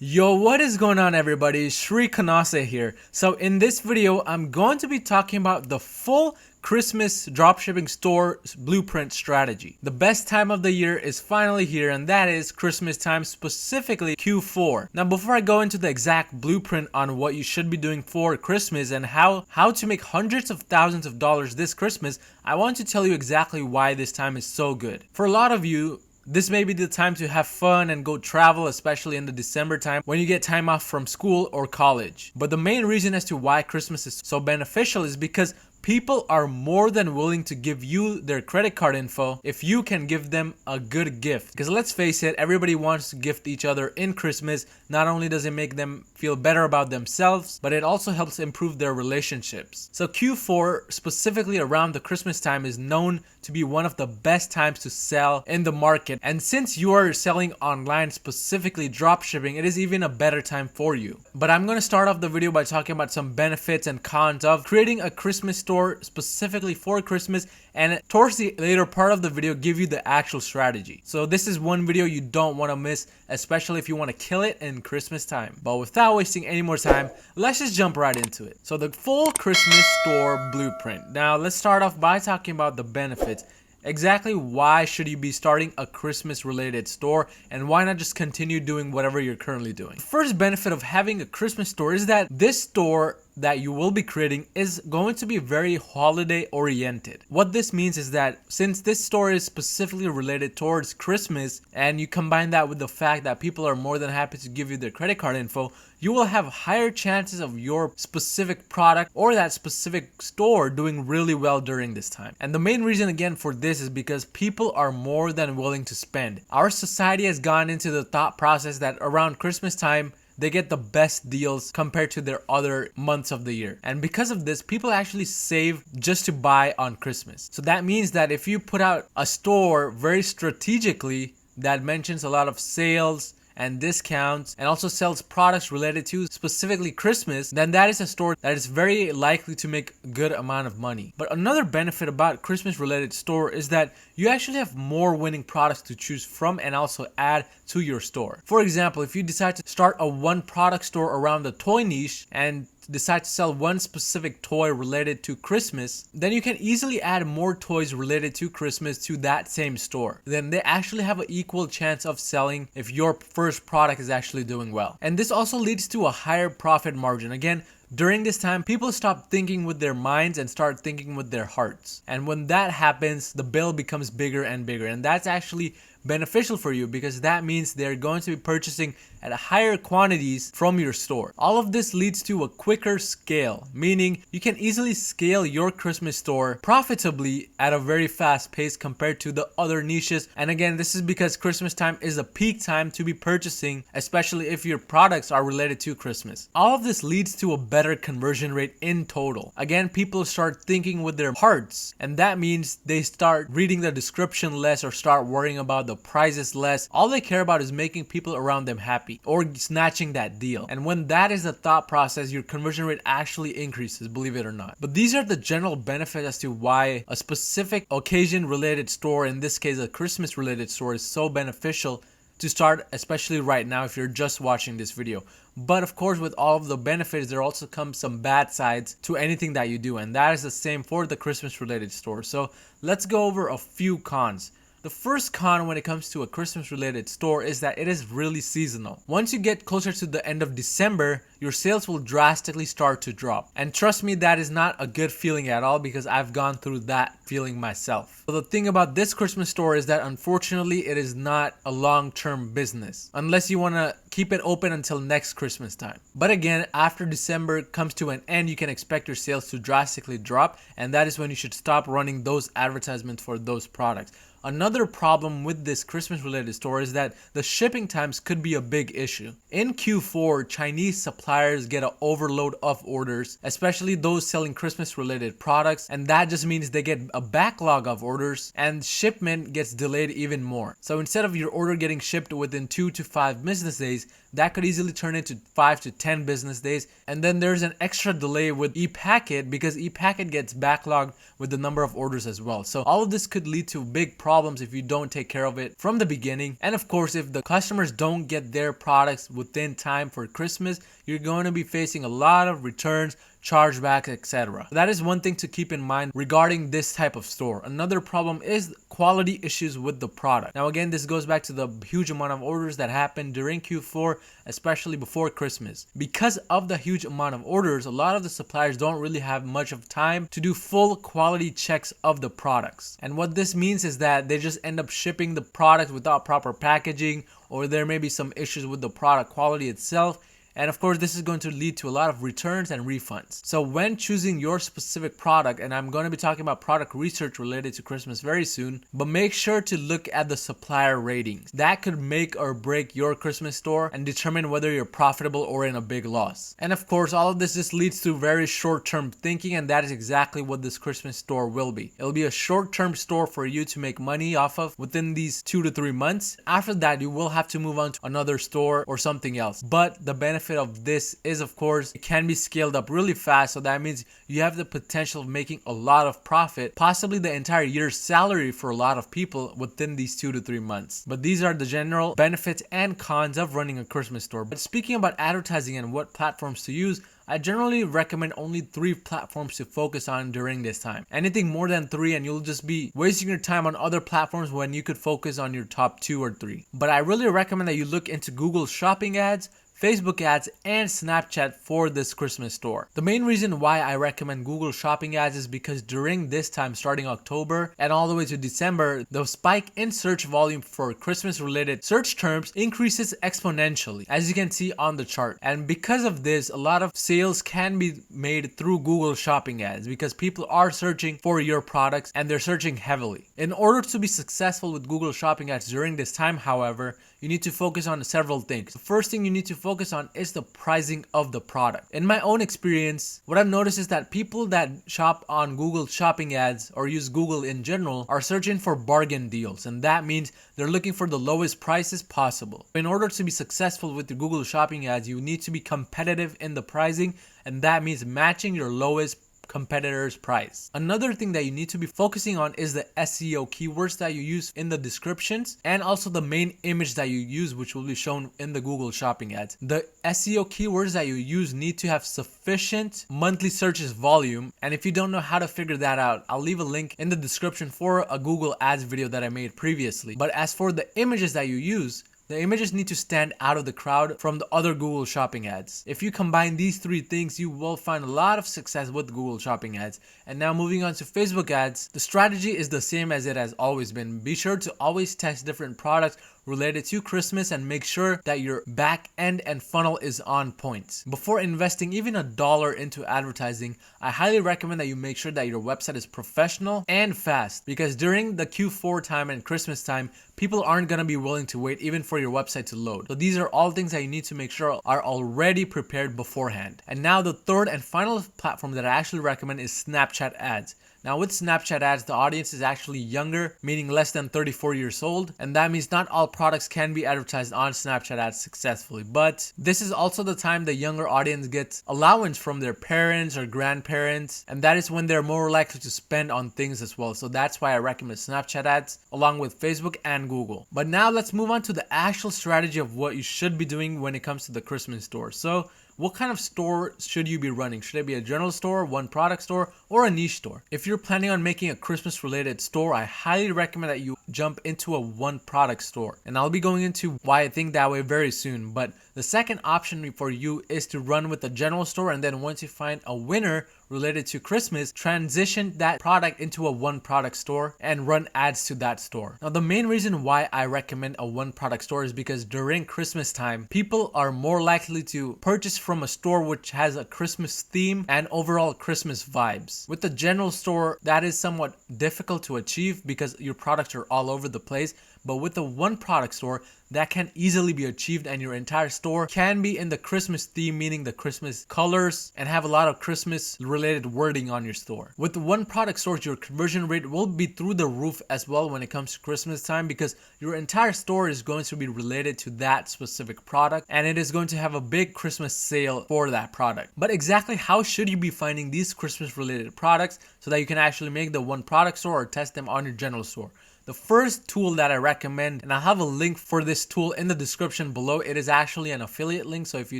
Yo, what is going on everybody? Shri Kanase here. So in this video, I'm going to be talking about the full Christmas dropshipping store blueprint strategy. The best time of the year is finally here, and that is Christmas time, specifically Q4. Now before I go into the exact blueprint on what you should be doing for Christmas and how to make hundreds of thousands of dollars this Christmas, I want to tell you exactly why this time is so good. For a lot of you, this may be the time to have fun and go travel, especially in the December time when you get time off from school or college. But the main reason as to why Christmas is so beneficial is because people are more than willing to give you their credit card info if you can give them a good gift. Because let's face it, everybody wants to gift each other in Christmas. Not only does it make them feel better about themselves, but it also helps improve their relationships. So Q4, specifically around the Christmas time, is known to be one of the best times to sell in the market. And since you are selling online, specifically dropshipping, it is even a better time for you. But I'm going to start off the video by talking about some benefits and cons of creating a Christmas store specifically for Christmas, and towards the later part of the video give you the actual strategy. So this is one video you don't want to miss, especially if you want to kill it in Christmas time. But without wasting any more time, let's just jump right into it. So the full Christmas store blueprint. Now let's start off by talking about the benefits. Exactly why should you be starting a Christmas related store, and why not just continue doing whatever you're currently doing? The first benefit of having a Christmas store is that this store that you will be creating is going to be very holiday oriented. What this means is that since this store is specifically related towards Christmas, and you combine that with the fact that people are more than happy to give you their credit card info, you will have higher chances of your specific product or that specific store doing really well during this time. And the main reason again for this is because people are more than willing to spend. Our society has gone into the thought process that around Christmas time they get the best deals compared to their other months of the year. And because of this, people actually save just to buy on Christmas. So that means that if you put out a store very strategically that mentions a lot of sales and discounts and also sells products related to specifically Christmas, then that is a store that is very likely to make a good amount of money. But another benefit about Christmas related store is that you actually have more winning products to choose from and also add to your store. For example, if you decide to start a one product store around the toy niche and decide to sell one specific toy related to Christmas, then you can easily add more toys related to Christmas to that same store. Then they actually have an equal chance of selling if your first product is actually doing well. And this also leads to a higher profit margin. Again, during this time, people stop thinking with their minds and start thinking with their hearts. And when that happens, the bill becomes bigger and bigger. And that's actually beneficial for you because that means they're going to be purchasing at higher quantities from your store. All of this leads to a quicker scale, meaning you can easily scale your Christmas store profitably at a very fast pace compared to the other niches. And again, this is because Christmas time is a peak time to be purchasing, especially if your products are related to Christmas. All of this leads to a better conversion rate in total. Again, people start thinking with their hearts, and that means they start reading the description less or start worrying about the prices less. All they care about is making people around them happy or snatching that deal. And when that is the thought process, your conversion rate actually increases, believe it or not. But these are the general benefits as to why a specific occasion related store, in this case a Christmas related store, is so beneficial to start, especially right now if you're just watching this video. But of course, with all of the benefits, there also comes some bad sides to anything that you do, and that is the same for the Christmas related store. So let's go over a few cons. The first con when it comes to a Christmas related store is that it is really seasonal. Once you get closer to the end of December, your sales will drastically start to drop. And trust me, that is not a good feeling at all because I've gone through that feeling myself. So the thing about this Christmas store is that unfortunately it is not a long-term business unless you want to keep it open until next Christmas time. But again, after December comes to an end, you can expect your sales to drastically drop, and that is when you should stop running those advertisements for those products. Another problem with this Christmas related store is that the shipping times could be a big issue. In Q4, Chinese suppliers get an overload of orders, especially those selling Christmas related products, and that just means they get a backlog of orders and shipment gets delayed even more. So instead of your order getting shipped within 2 to 5 business days, that could easily turn into 5 to 10 business days. And then there's an extra delay with ePacket because ePacket gets backlogged with the number of orders as well. So all of this could lead to big problems if you don't take care of it from the beginning. And of course, if the customers don't get their products within time for Christmas, you're going to be facing a lot of returns, chargebacks, etc. That is one thing to keep in mind regarding this type of store. Another problem is quality issues with the product. Now again, this goes back to the huge amount of orders that happened during Q4, especially before Christmas. Because of the huge amount of orders, a lot of the suppliers don't really have much of time to do full quality checks of the products. And what this means is that they just end up shipping the product without proper packaging, or there may be some issues with the product quality itself. And of course, this is going to lead to a lot of returns and refunds. So when choosing your specific product, and I'm going to be talking about product research related to Christmas very soon, but make sure to look at the supplier ratings. That could make or break your Christmas store and determine whether you're profitable or in a big loss. And of course, all of this just leads to very short-term thinking, and that is exactly what this Christmas store will be. It'll be a short-term store for you to make money off of within these 2 to 3 months. After that, you will have to move on to another store or something else. But the benefit of this is, of course, it can be scaled up really fast. So that means you have the potential of making a lot of profit, possibly the entire year's salary for a lot of people within these 2 to 3 months. But these are the general benefits and cons of running a Christmas store. But speaking about advertising and what platforms to use, I generally recommend only 3 platforms to focus on during this time. Anything more than 3 and you'll just be wasting your time on other platforms when you could focus on your top 2 or 3. But I really recommend that you look into Google Shopping ads, Facebook ads, and Snapchat for this Christmas store. The main reason why I recommend Google Shopping ads is because during this time, starting October and all the way to December, the spike in search volume for Christmas related search terms increases exponentially, as you can see on the chart. And because of this, a lot of sales can be made through Google Shopping ads because people are searching for your products and they're searching heavily. In order to be successful with Google Shopping ads during this time, however, you need to focus on several things. The first thing you need to focus on is the pricing of the product. In my own experience, what I've noticed is that people that shop on Google Shopping ads or use Google in general are searching for bargain deals, and that means they're looking for the lowest prices possible. In order to be successful with your Google Shopping ads, you need to be competitive in the pricing, and that means matching your lowest competitor's price. Another thing that you need to be focusing on is the SEO keywords that you use in the descriptions, and also the main image that you use, which will be shown in the Google Shopping ads. The SEO keywords that you use need to have sufficient monthly searches volume, and if you don't know how to figure that out, I'll leave a link in the description for a Google ads video that I made previously. But as for the images that you use, the images need to stand out of the crowd from the other Google Shopping ads. If you combine these 3 things, you will find a lot of success with Google Shopping ads. And now moving on to Facebook ads, the strategy is the same as it has always been. Be sure to always test different products related to Christmas and make sure that your back end and funnel is on point. Before investing even $1 into advertising, I highly recommend that you make sure that your website is professional and fast, because during the Q4 time and Christmas time, people aren't going to be willing to wait even for your website to load. So these are all things that you need to make sure are already prepared beforehand. And now the third and final platform that I actually recommend is Snapchat ads. Now with Snapchat ads, the audience is actually younger, meaning less than 34 years old, and that means not all products can be advertised on Snapchat ads successfully. But this is also the time the younger audience gets allowance from their parents or grandparents, and that is when they're more likely to spend on things as well. So that's why I recommend Snapchat ads along with Facebook and Google. But now let's move on to the actual strategy of what you should be doing when it comes to the Christmas store. So what kind of store should you be running? Should it be a general store, one product store, or a niche store? If you're planning on making a Christmas related store, I highly recommend that you jump into a one product store. And I'll be going into why I think that way very soon. But the second option for you is to run with a general store, and then once you find a winner related to Christmas, transition that product into a one product store and run ads to that store. Now, the main reason why I recommend a one product store is because during Christmas time, people are more likely to purchase from a store which has a Christmas theme and overall Christmas vibes. With the general store, that is somewhat difficult to achieve because your products are all over the place. but with the one product store, that can easily be achieved, and your entire store can be in the Christmas theme, meaning the Christmas colors, and have a lot of Christmas related wording on your store. With the one product stores, your conversion rate will be through the roof as well when it comes to Christmas time, because your entire store is going to be related to that specific product, and it is going to have a big Christmas sale for that product. But exactly how should you be finding these Christmas related products so that you can actually make the one product store or test them on your general store? The first tool that I recommend, and I'll have a link for this tool in the description below. It is actually an affiliate link, so if you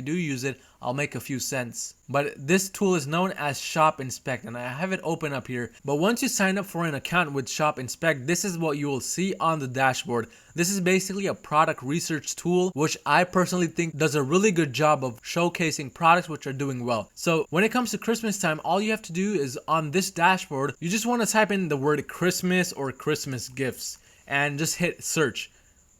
do use it, I'll make a few cents. But this tool is known as ShopInspect, and I have it open up here. But once you sign up for an account with ShopInspect, this is what you will see on the dashboard. This is basically a product research tool, which I personally think does a really good job of showcasing products which are doing well. So when it comes to Christmas time, all you have to do is on this dashboard, you just want to type in the word Christmas or Christmas gifts and just hit search.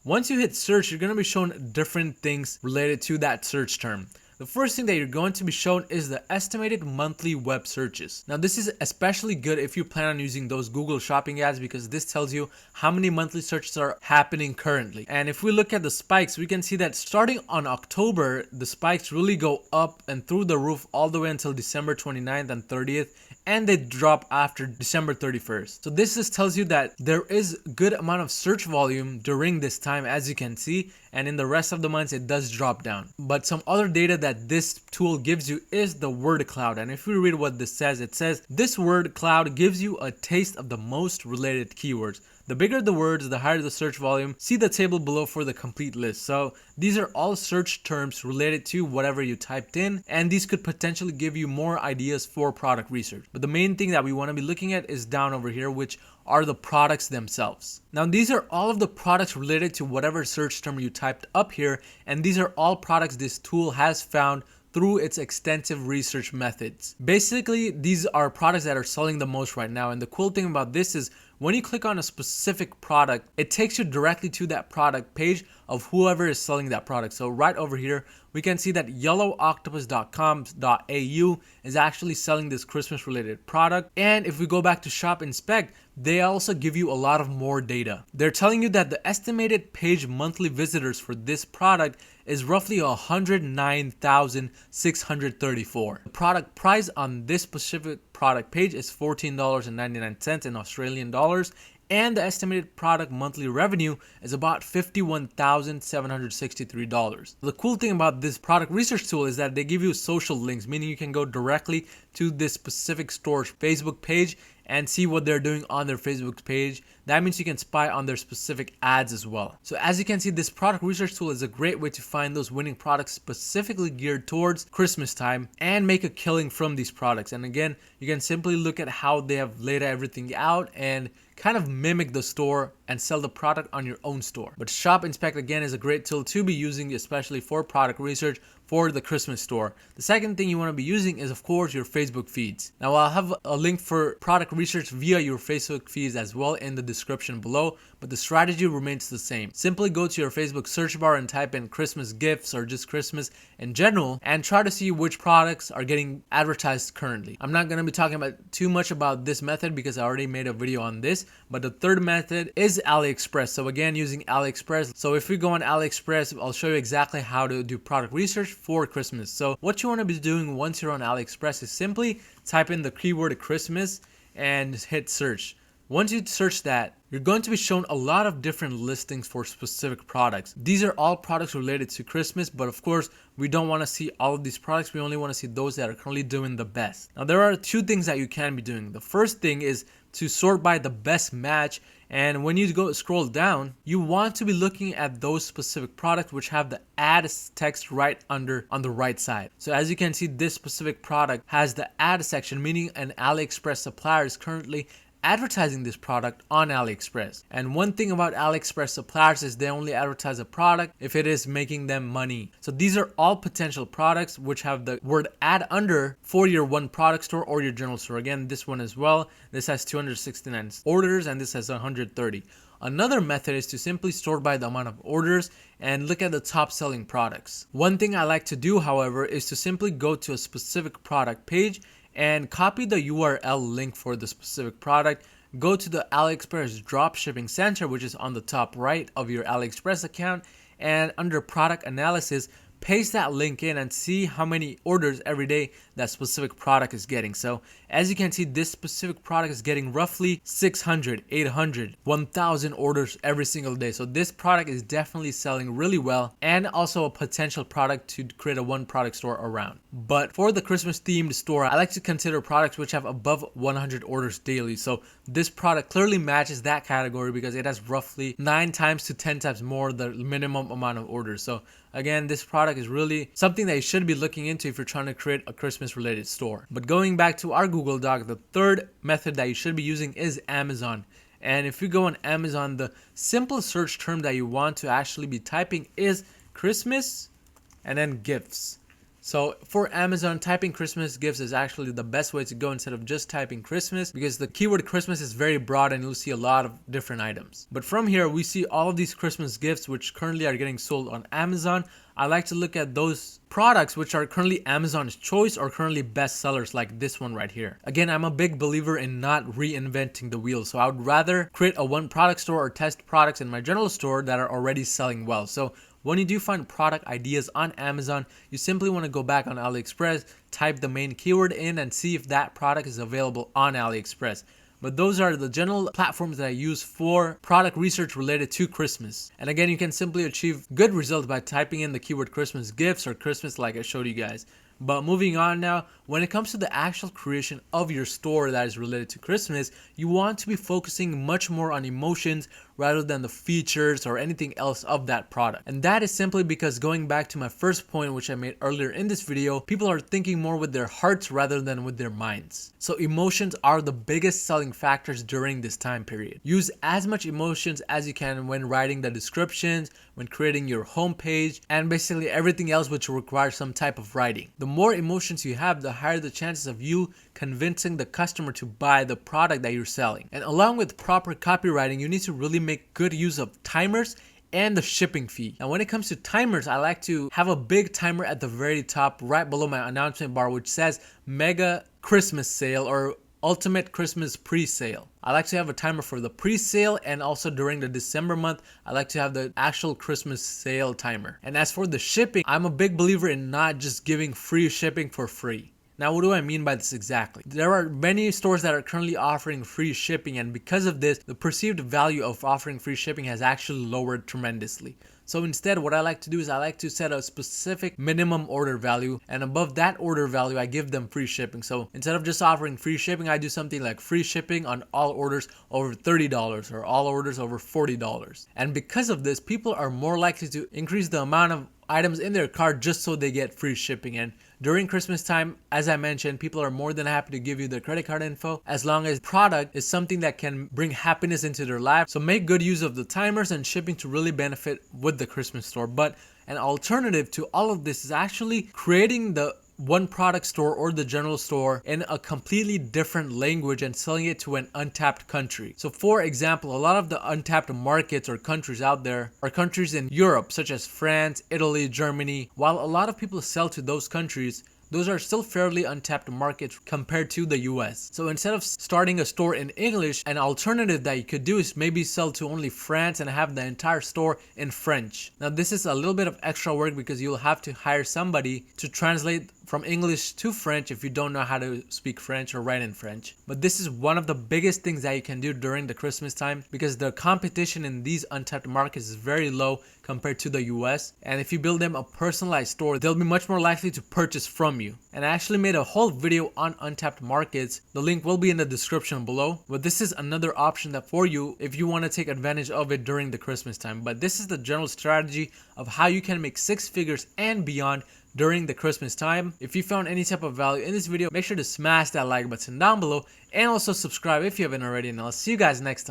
Once you hit search, you're going to be shown different things related to that search term. The first thing that you're going to be shown is the estimated monthly web searches. Now this is especially good if you plan on using those Google shopping ads, because this tells you how many monthly searches are happening currently. And if we look at the spikes, we can see that starting on October, the spikes really go up and through the roof all the way until December 29th and 30th, and they drop after December 31st. So this just tells you that there is a good amount of search volume during this time, as you can see, and in the rest of the months it does drop down. But some other data that this tool gives you is the word cloud, and if we read what this says, it says this word cloud gives you a taste of the most related keywords. The bigger the words, the higher the search volume. See the table below for the complete list. So these are all search terms related to whatever you typed in, and these could potentially give you more ideas for product research. But the main thing that we want to be looking at is down over here, which are the products themselves. Now these are all of the products related to whatever search term you typed up here, and these are all products this tool has found through its extensive research methods. Basically, these are products that are selling the most right now, and the cool thing about this is when you click on a specific product, it takes you directly to that product page of whoever is selling that product. So right over here, we can see that yellowoctopus.com.au is actually selling this Christmas related product. And if we go back to ShopInspect, they also give you a lot of more data. They're telling you that the estimated page monthly visitors for this product is roughly 109,634. The product price on this specific product page is $14.99 in Australian dollars, and the estimated product monthly revenue is about $51,763. The cool thing about this product research tool is that they give you social links, meaning you can go directly to this specific store's Facebook page and see what they're doing on their Facebook page. That means you can spy on their specific ads as well. So as you can see, this product research tool is a great way to find those winning products specifically geared towards Christmas time and make a killing from these products. And again, you can simply look at how they have laid everything out and kind of mimic the store and sell the product on your own store. But ShopInspect again is a great tool to be using, especially for product research for the Christmas store. The second thing you want to be using is of course your Facebook feeds. Now I'll have a link for product research via your Facebook feeds as well in the description below, but the strategy remains the same. Simply go to your Facebook search bar and type in Christmas gifts or just Christmas in general and try to see which products are getting advertised currently. I'm not going to be talking about too much about this method because I already made a video on this, but the third method is AliExpress. So again, using AliExpress. So if we go on AliExpress, I'll show you exactly how to do product research for Christmas. So what you want to be doing once you're on AliExpress is simply type in the keyword Christmas and hit search. Once you search that, you're going to be shown a lot of different listings for specific products. These are all products related to Christmas, but of course, we don't want to see all of these products. We only want to see those that are currently doing the best. Now, there are two things that you can be doing. The first thing is to sort by the best match. And when you go scroll down, you want to be looking at those specific products which have the ad text right under on the right side. So as you can see, this specific product has the ad section, meaning an AliExpress supplier is currently advertising this product on AliExpress. And one thing about AliExpress suppliers is they only advertise a product if it is making them money. So these are all potential products which have the word ad under for your one product store or your general store. Again, this one as well. This has 269 orders and this has 130. Another method is to simply sort by the amount of orders and look at the top selling products. One thing I like to do, however, is to simply go to a specific product page and copy the URL link for the specific product go to the AliExpress Dropshipping Center, which is on the top right of your AliExpress account, and under product analysis, paste that link in and see how many orders every day that specific product is getting. So as you can see, this specific product is getting roughly 600, 800, 1000 orders every single day. So this product is definitely selling really well, and also a potential product to create a one product store around. But for the Christmas themed store, I like to consider products which have above 100 orders daily. So this product clearly matches that category because it has roughly 9 times to 10 times more the minimum amount of orders. So again, this product is really something that you should be looking into if you're trying to create a Christmas related store. But going back to our Google Doc, the third method that you should be using is Amazon. And if you go on Amazon, the simple search term that you want to actually be typing is Christmas and then gifts. So for Amazon, typing Christmas gifts is actually the best way to go instead of just typing Christmas, because the keyword Christmas is very broad and you'll see a lot of different items. But from here, we see all of these Christmas gifts which currently are getting sold on Amazon. I like to look at those products which are currently Amazon's choice or currently best sellers, like this one right here. Again, I'm a big believer in not reinventing the wheel. So I would rather create a one product store or test products in my general store that are already selling well. So when you do find product ideas on Amazon, you simply want to go back on AliExpress, type the main keyword in and see if that product is available on AliExpress. But those are the general platforms that I use for product research related to Christmas. And again, you can simply achieve good results by typing in the keyword Christmas gifts or Christmas like I showed you guys. But moving on now, when it comes to the actual creation of your store that is related to Christmas, you want to be focusing much more on emotions rather than the features or anything else of that product. And that is simply because, going back to my first point which I made earlier in this video, people are thinking more with their hearts rather than with their minds. So emotions are the biggest selling factors during this time period. Use as much emotions as you can when writing the descriptions, when creating your homepage, and basically everything else which requires some type of writing. The more emotions you have, the higher the chances of you convincing the customer to buy the product that you're selling. And along with proper copywriting, you need to really make good use of timers and the shipping fee. Now when it comes to timers, I like to have a big timer at the very top right below my announcement bar which says Mega Christmas Sale or Ultimate Christmas Pre-Sale. I like to have a timer for the pre-sale, and also during the December month, I like to have the actual Christmas sale timer. And as for the shipping, I'm a big believer in not just giving free shipping for free. Now, what do I mean by this exactly? There are many stores that are currently offering free shipping, and because of this, the perceived value of offering free shipping has actually lowered tremendously. So instead, what I like to do is I like to set a specific minimum order value, and above that order value, I give them free shipping. So instead of just offering free shipping, I do something like free shipping on all orders over $30 or all orders over $40. And because of this, people are more likely to increase the amount of items in their cart just so they get free shipping. And during Christmas time, as I mentioned, people are more than happy to give you their credit card info as long as product is something that can bring happiness into their life. So make good use of the timers and shipping to really benefit with the Christmas store. But an alternative to all of this is actually creating the one product store or the general store in a completely different language and selling it to an untapped country. So for example, a lot of the untapped markets or countries out there are countries in Europe such as France, Italy, Germany. While a lot of people sell to those countries, those are still fairly untapped markets compared to the US. So instead of starting a store in English, an alternative that you could do is maybe sell to only France and have the entire store in French. Now this is a little bit of extra work because you'll have to hire somebody to translate from English to French if you don't know how to speak French or write in French. But this is one of the biggest things that you can do during the Christmas time because the competition in these untapped markets is very low compared to the US. And if you build them a personalized store, they'll be much more likely to purchase from you. And I actually made a whole video on untapped markets. The link will be in the description below. But this is another option that for you if you want to take advantage of it during the Christmas time. But this is the general strategy of how you can make 6 figures and beyond during the Christmas time. If you found any type of value in this video, make sure to smash that like button down below and also subscribe if you haven't already, and I'll see you guys next time.